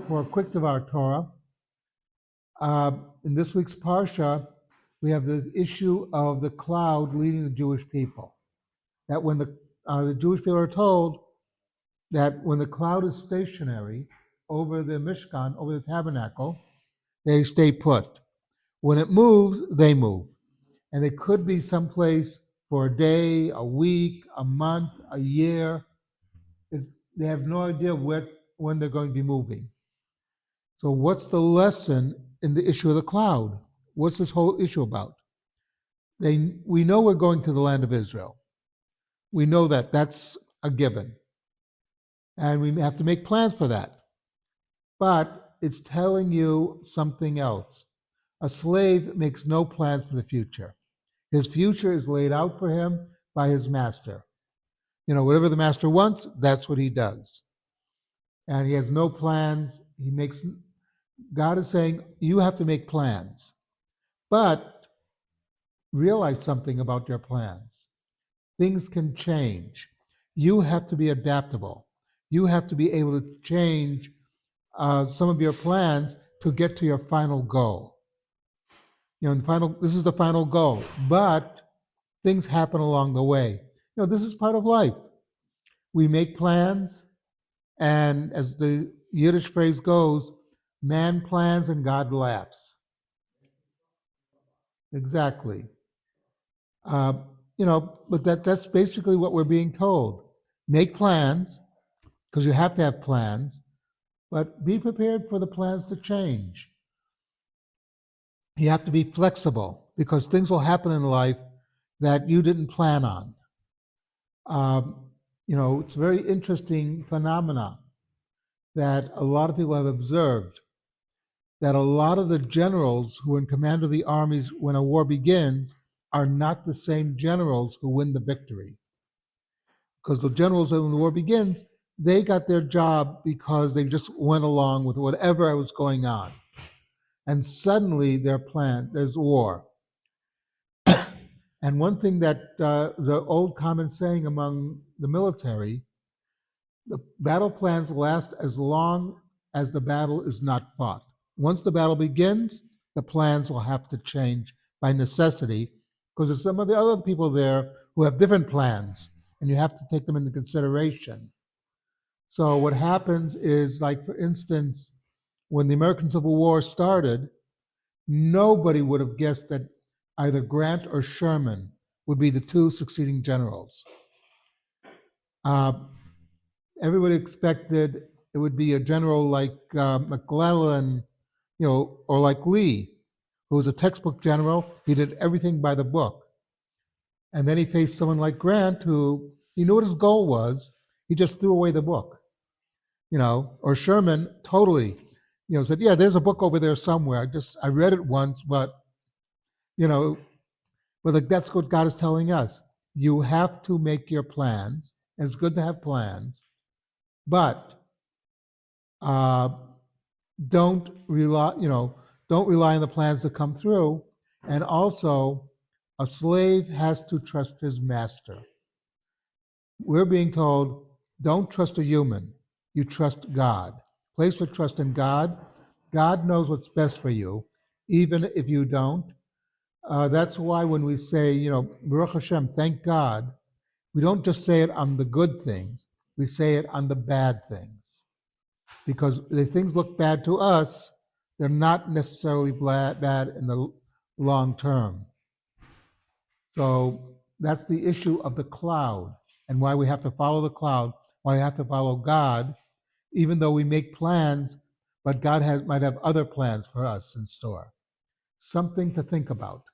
now for a quick Devar Torah. In this week's Parsha, we have the issue of the cloud leading the Jewish people. That when the Jewish people are told that when the cloud is stationary over the Mishkan, over the tabernacle, they stay put. When it moves, they move. And they could be someplace for a day, a week, a month, a year. They have no idea when they're going to be moving. So what's the lesson in the issue of the cloud? What's this whole issue about? We know we're going to the land of Israel. We know that. That's a given. And we have to make plans for that. But it's telling you something else. A slave makes no plans for the future. His future is laid out for him by his master. Whatever the master wants, that's what he does. And he has no plans. God is saying, you have to make plans. But realize something about your plans. Things can change. You have to be adaptable. You have to be able to change some of your plans to get to your final goal. This is the final goal, but things happen along the way. This is part of life. We make plans, and as the Yiddish phrase goes, man plans and God laughs. Exactly. But that's basically what we're being told. Make plans, because you have to have plans, but be prepared for the plans to change. You have to be flexible, because things will happen in life that you didn't plan on. It's a very interesting phenomena that a lot of people have observed, that a lot of the generals who are in command of the armies when a war begins are not the same generals who win the victory. Because the generals, when the war begins, they got their job because they just went along with whatever was going on. And suddenly there's war. And one thing that the old common saying among the military, the battle plans last as long as the battle is not fought. Once the battle begins, the plans will have to change by necessity, because there's some of the other people there who have different plans, and you have to take them into consideration. So what happens is, like, for instance, when the American Civil War started, nobody would have guessed that either Grant or Sherman would be the two succeeding generals. Everybody expected it would be a general like McClellan, or like Lee, who was a textbook general. He did everything by the book. And then he faced someone like Grant, who he knew what his goal was. He just threw away the book. Or Sherman totally, said, yeah, there's a book over there somewhere. I read it once, but, that's what God is telling us. You have to make your plans, and it's good to have plans, but don't rely on the plans to come through. And also, a slave has to trust his master. We're being told, don't trust a human. You trust God. Place your trust in God. God knows what's best for you, even if you don't. That's why when we say, Baruch Hashem, thank God, we don't just say it on the good things. We say it on the bad things. Because the things look bad to us, they're not necessarily bad in the long term. So that's the issue of the cloud, and why we have to follow the cloud, why we have to follow God, even though we make plans, but God might have other plans for us in store. Something to think about.